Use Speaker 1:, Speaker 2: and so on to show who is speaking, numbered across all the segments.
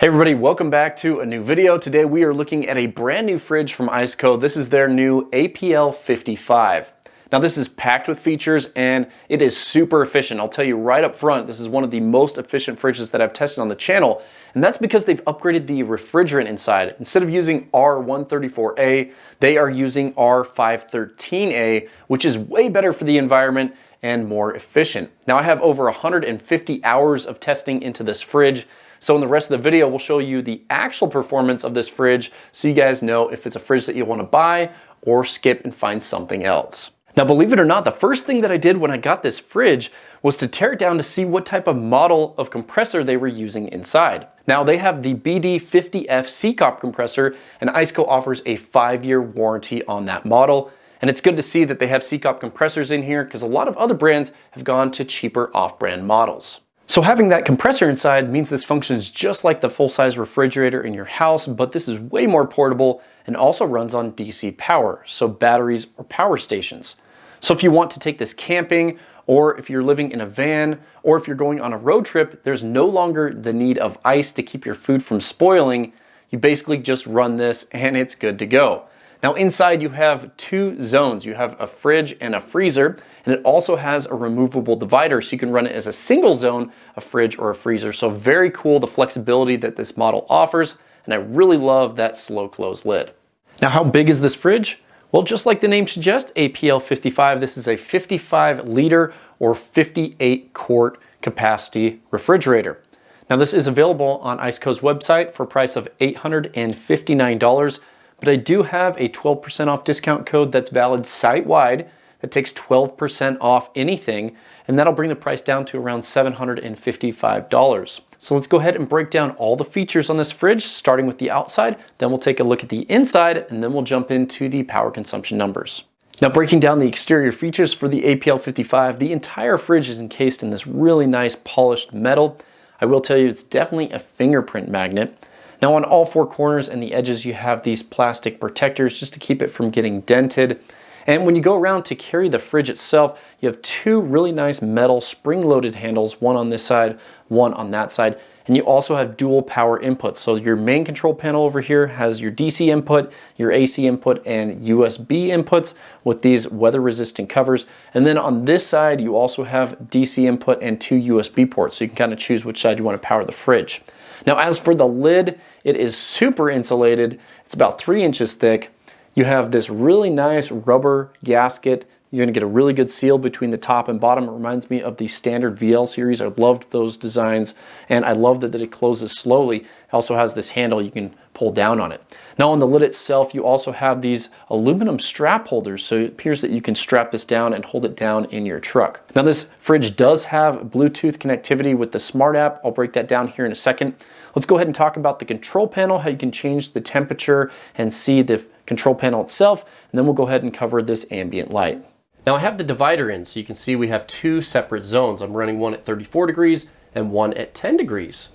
Speaker 1: Hey everybody, welcome back to a new video. Today we are looking at a brand new fridge from ICECO. This is their new APL55. Now this is packed with features and it is super efficient. I'll tell you right up front, this is one of the most efficient fridges that I've tested on the channel, and that's because they've upgraded the refrigerant inside. Instead of using R134A, they are using R513A, which is way better for the environment and more efficient. Now I have over 150 hours of testing into this fridge. So in the rest of the video, we'll show you the actual performance of this fridge so you guys know if it's a fridge that you want to buy or skip and find something else. Now, believe it or not, the first thing that I did when I got this fridge was to tear it down to see what type of model of compressor they were using inside. Now, they have the BD50F SECOP compressor, and ICECO offers a 5-year warranty on that model. And it's good to see that they have SECOP compressors in here because a lot of other brands have gone to cheaper off-brand models. So having that compressor inside means this functions just like the full-size refrigerator in your house, but this is way more portable and also runs on DC power, so batteries or power stations. So if you want to take this camping, or if you're living in a van, or if you're going on a road trip, there's no longer the need of ice to keep your food from spoiling. You basically just run this and it's good to go. Now inside you have two zones. You have a fridge and a freezer, and it also has a removable divider so you can run it as a single zone, a fridge or a freezer. So very cool, the flexibility that this model offers, and I really love that slow close lid. Now how big is this fridge? Well, just like the name suggests, APL55, this is a 55 liter or 58 quart capacity refrigerator. Now this is available on ICECO's website for a price of $859. But I do have a 12% off discount code that's valid site-wide that takes 12% off anything, and that'll bring the price down to around $755. So let's go ahead and break down all the features on this fridge, starting with the outside, then we'll take a look at the inside, and then we'll jump into the power consumption numbers. Now breaking down the exterior features for the APL55, the entire fridge is encased in this really nice polished metal. I will tell you it's definitely a fingerprint magnet. Now on all four corners and the edges you have these plastic protectors just to keep it from getting dented. And when you go around to carry the fridge itself, you have two really nice metal spring-loaded handles, one on this side, one on that side. And you also have dual power inputs. So your main control panel over here has your DC input, your AC input, and USB inputs with these weather-resistant covers. And then on this side, you also have DC input and two USB ports. So you can kind of choose which side you want to power the fridge. Now, as for the lid, it is super insulated. It's about 3 inches thick. You have this really nice rubber gasket. You're gonna get a really good seal between the top and bottom. It reminds me of the standard VL series. I loved those designs, and I loved that it closes slowly. It also has this handle you can pull down on it. Now on the lid itself, you also have these aluminum strap holders, so it appears that you can strap this down and hold it down in your truck. Now this fridge does have Bluetooth connectivity with the Smart app. I'll break that down here in a second. Let's go ahead and talk about the control panel, how you can change the temperature and see the control panel itself, and then we'll go ahead and cover this ambient light. Now I have the divider in, so you can see we have two separate zones. I'm running one at 34 degrees and one at 10 degrees.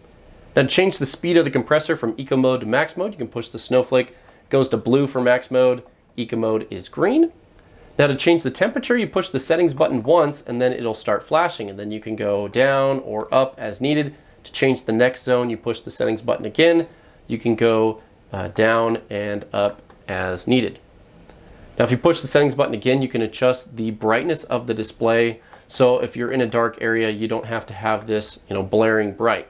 Speaker 1: Now to change the speed of the compressor from eco mode to max mode, you can push the snowflake. It goes to blue for max mode, eco mode is green. Now to change the temperature, you push the settings button once and then it'll start flashing, and then you can go down or up as needed. To change the next zone, you push the settings button again. You can go down and up as needed. Now if you push the settings button again, you can adjust the brightness of the display. So if you're in a dark area, you don't have to have this, blaring bright.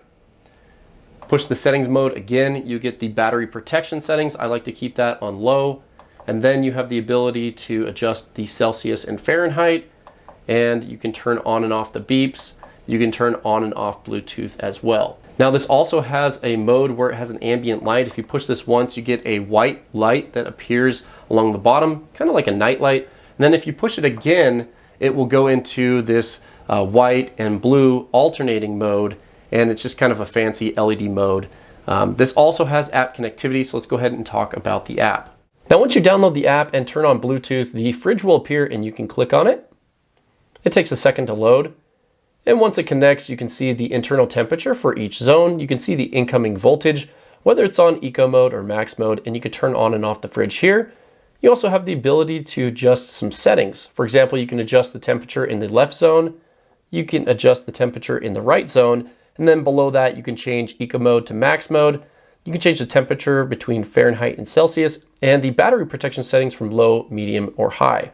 Speaker 1: Push the settings mode again, you get the battery protection settings. I like to keep that on low. And then you have the ability to adjust the Celsius and Fahrenheit, and you can turn on and off the beeps. You can turn on and off Bluetooth as well. Now this also has a mode where it has an ambient light. If you push this once, you get a white light that appears along the bottom, kind of like a night light. And then if you push it again, it will go into this white and blue alternating mode, and it's just kind of a fancy LED mode. This also has app connectivity, so let's go ahead and talk about the app. Now once you download the app and turn on Bluetooth, the fridge will appear and you can click on it. It takes a second to load. And once it connects, you can see the internal temperature for each zone. You can see the incoming voltage, whether it's on eco mode or max mode, and you can turn on and off the fridge here. You also have the ability to adjust some settings. For example, you can adjust the temperature in the left zone. You can adjust the temperature in the right zone. And then below that, you can change eco mode to max mode. You can change the temperature between Fahrenheit and Celsius, and the battery protection settings from low, medium, or high.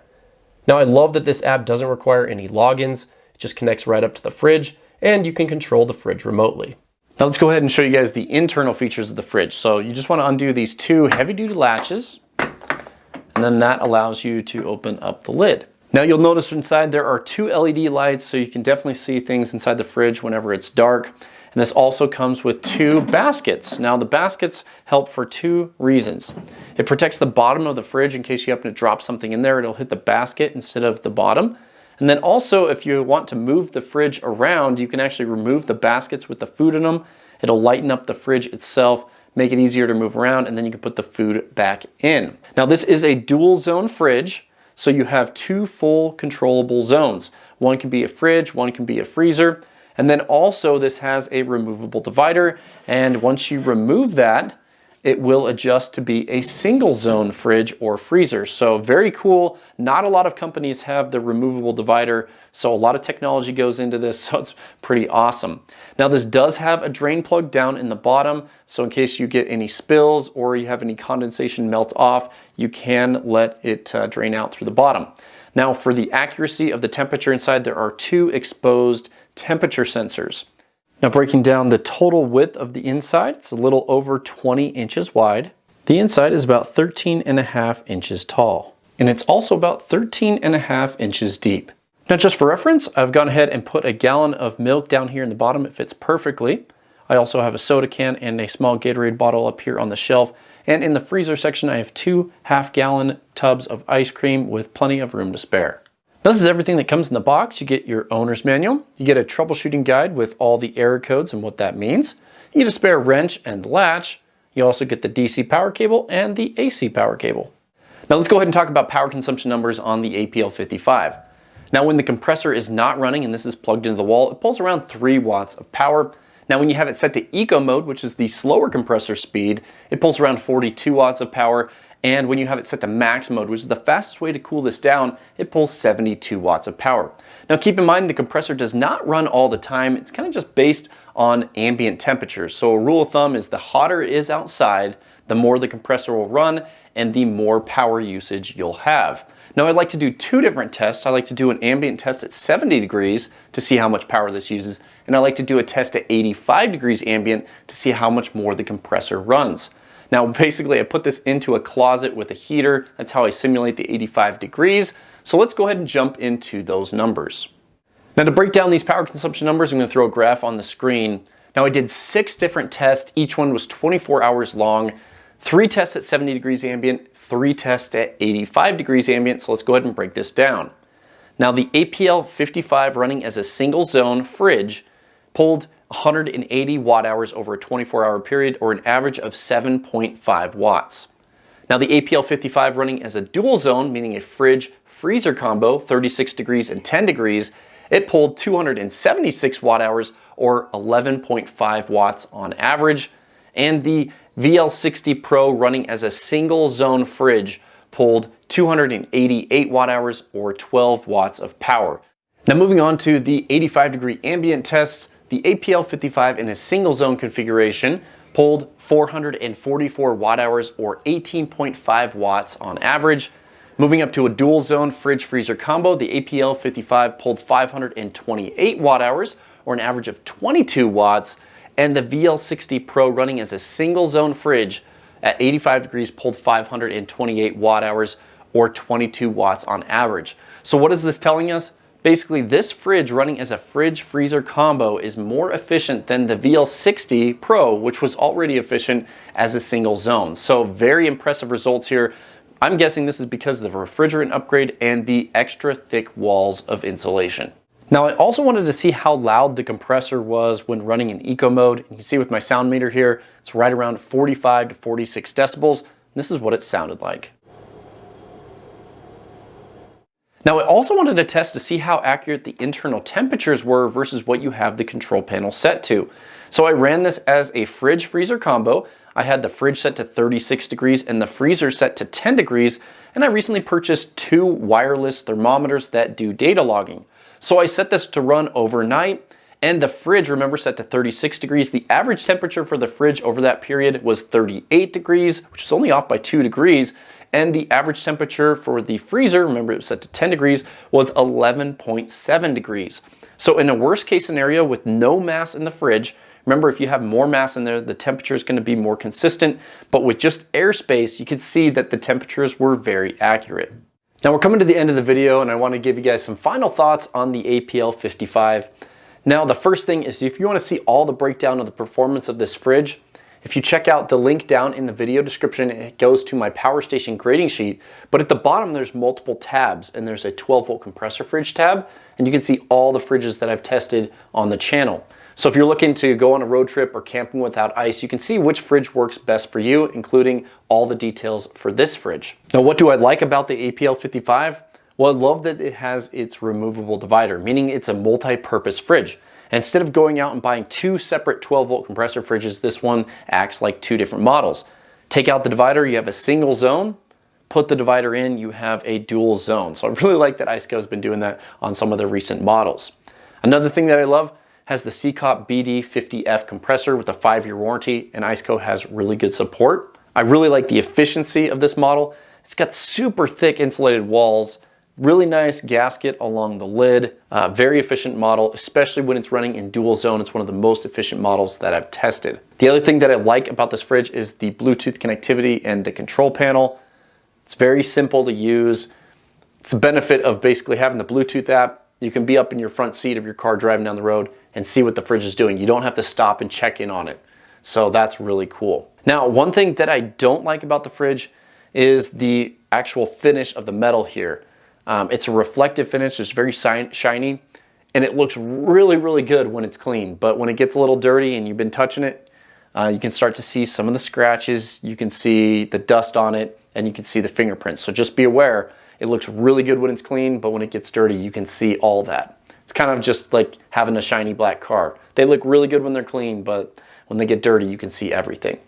Speaker 1: Now I love that this app doesn't require any logins. It just connects right up to the fridge, and you can control the fridge remotely. Now let's go ahead and show you guys the internal features of the fridge. So you just want to undo these two heavy-duty latches, and then that allows you to open up the lid. Now you'll notice inside there are two LED lights, so you can definitely see things inside the fridge whenever it's dark. And this also comes with two baskets. Now the baskets help for two reasons. It protects the bottom of the fridge in case you happen to drop something in there, it'll hit the basket instead of the bottom. And then also if you want to move the fridge around, you can actually remove the baskets with the food in them. It'll lighten up the fridge itself, make it easier to move around, and then you can put the food back in. Now this is a dual zone fridge, so you have two full controllable zones. One can be a fridge, one can be a freezer. And then also this has a removable divider, and once you remove that, it will adjust to be a single zone fridge or freezer. So very cool. Not a lot of companies have the removable divider, so a lot of technology goes into this, so it's pretty awesome. Now this does have a drain plug down in the bottom, so in case you get any spills or you have any condensation melt off, you can let it drain out through the bottom. Now for the accuracy of the temperature inside, there are two exposed temperature sensors. Now breaking down the total width of the inside, it's a little over 20 inches wide. The inside is about 13.5 inches tall. And it's also about 13.5 inches deep. Now just for reference, I've gone ahead and put a gallon of milk down here in the bottom. It fits perfectly. I also have a soda can and a small Gatorade bottle up here on the shelf. And in the freezer section, I have two half-gallon tubs of ice cream with plenty of room to spare. Now, this is everything that comes in the box. You get your owner's manual, you get a troubleshooting guide with all the error codes and what that means. You get a spare wrench and latch. You also get the DC power cable and the AC power cable. Now let's go ahead and talk about power consumption numbers on the APL55. Now when the compressor is not running and this is plugged into the wall, it pulls around 3 watts of power. Now when you have it set to eco mode, which is the slower compressor speed, it pulls around 42 watts of power. And when you have it set to max mode, which is the fastest way to cool this down, it pulls 72 watts of power. Now keep in mind the compressor does not run all the time. It's kind of just based on ambient temperatures. So a rule of thumb is the hotter it is outside, the more the compressor will run and the more power usage you'll have. Now I'd like to do two different tests. I like to do an ambient test at 70 degrees to see how much power this uses, and I like to do a test at 85 degrees ambient to see how much more the compressor runs. Now basically I put this into a closet with a heater. That's how I simulate the 85 degrees. So let's go ahead and jump into those numbers. Now to break down these power consumption numbers, I'm going to throw a graph on the screen. Now I did 6 different tests. Each one was 24 hours long. 3 tests at 70 degrees ambient, 3 tests at 85 degrees ambient. So let's go ahead and break this down. Now the APL55 running as a single zone fridge pulled 180 watt hours over a 24-hour period, or an average of 7.5 watts. Now the APL55 running as a dual zone, meaning a fridge freezer combo, 36 degrees and 10 degrees, it pulled 276 watt hours or 11.5 watts on average. And the VL60 Pro running as a single zone fridge pulled 288 watt hours or 12 watts of power. Now moving on to the 85 degree ambient tests, the APL55 in a single zone configuration pulled 444 watt hours or 18.5 watts on average. Moving up to a dual zone fridge freezer combo, the APL55 pulled 528 watt hours or an average of 22 watts. And the VL60 Pro running as a single zone fridge at 85 degrees pulled 528 watt hours or 22 watts on average. So what is this telling us? Basically, this fridge running as a fridge freezer combo is more efficient than the VL60 Pro, which was already efficient as a single zone. So very impressive results here. I'm guessing this is because of the refrigerant upgrade and the extra thick walls of insulation. Now I also wanted to see how loud the compressor was when running in eco mode. You can see with my sound meter here, it's right around 45 to 46 decibels. This is what it sounded like. Now I also wanted to test to see how accurate the internal temperatures were versus what you have the control panel set to. So I ran this as a fridge freezer combo. I had the fridge set to 36 degrees and the freezer set to 10 degrees, and I recently purchased 2 wireless thermometers that do data logging. So I set this to run overnight, And the fridge, remember, set to 36 degrees. The average temperature for the fridge over that period was 38 degrees, which is only off by 2 degrees. And the average temperature for the freezer, remember it was set to 10 degrees, was 11.7 degrees. So in a worst case scenario with no mass in the fridge, remember if you have more mass in there, the temperature is going to be more consistent. But with just airspace, you can see that the temperatures were very accurate. Now we're coming to the end of the video and I want to give you guys some final thoughts on the APL55. Now the first thing is if you want to see all the breakdown of the performance of this fridge, if you check out the link down in the video description, it goes to my power station grading sheet, but at the bottom there's multiple tabs and there's a 12-volt compressor fridge tab and you can see all the fridges that I've tested on the channel. So if you're looking to go on a road trip or camping without ice, you can see which fridge works best for you, including all the details for this fridge. Now what do I like about the APL55? Well, I love that it has its removable divider, meaning it's a multi-purpose fridge. Instead of going out and buying 2 separate 12-volt compressor fridges, this one acts like 2 different models. Take out the divider, you have a single zone. Put the divider in, you have a dual zone. So I really like that ICECO has been doing that on some of their recent models. Another thing that I love has the SECOP BD50F compressor with a 5-year warranty, and ICECO has really good support. I really like the efficiency of this model. It's got super thick insulated walls, really nice gasket along the lid, very efficient model, especially when it's running in dual zone. It's one of the most efficient models that I've tested. The other thing that I like about this fridge is the Bluetooth connectivity and the control panel. It's very simple to use. It's a benefit of basically having the Bluetooth app. You can be up in your front seat of your car driving down the road and see what the fridge is doing. You don't have to stop and check in on it. So that's really cool. Now, one thing that I don't like about the fridge is the actual finish of the metal here. It's a reflective finish, it's very shiny, and it looks really, really good when it's clean. But when it gets a little dirty and you've been touching it, you can start to see some of the scratches, you can see the dust on it, and you can see the fingerprints. So just be aware, it looks really good when it's clean, but when it gets dirty, you can see all that. It's kind of just like having a shiny black car. They look really good when they're clean, but when they get dirty, you can see everything.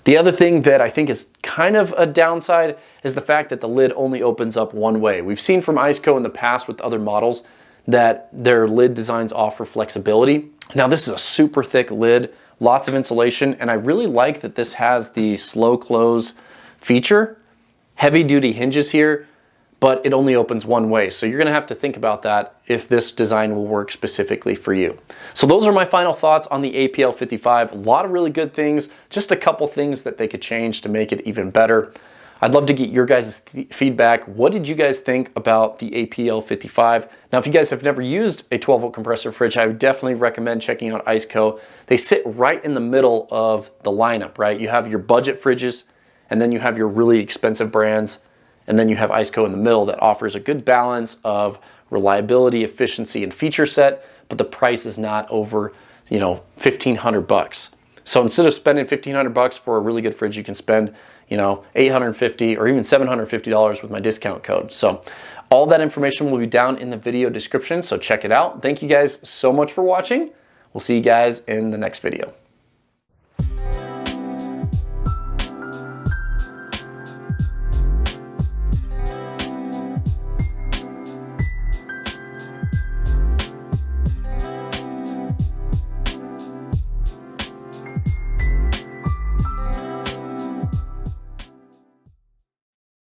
Speaker 1: The other thing that I think is kind of a downside is the fact that the lid only opens up one way. We've seen from ICECO in the past with other models that their lid designs offer flexibility. Now this is a super thick lid, lots of insulation, and I really like that this has the slow close feature. Heavy duty hinges here, but it only opens one way. So you're gonna have to think about that if this design will work specifically for you. So those are my final thoughts on the APL55. A lot of really good things, just a couple things that they could change to make it even better. I'd love to get your guys' feedback. What did you guys think about the APL55? Now, if you guys have never used a 12-volt compressor fridge, I would definitely recommend checking out ICECO. They sit right in the middle of the lineup, right? You have your budget fridges, and then you have your really expensive brands, and then you have ICECO in the middle that offers a good balance of reliability, efficiency, and feature set, but the price is not over, $1,500. So instead of spending $1,500 for a really good fridge, you can spend, $850 or even $750 with my discount code. So all that information will be down in the video description, so check it out. Thank you guys so much for watching. We'll see you guys in the next video.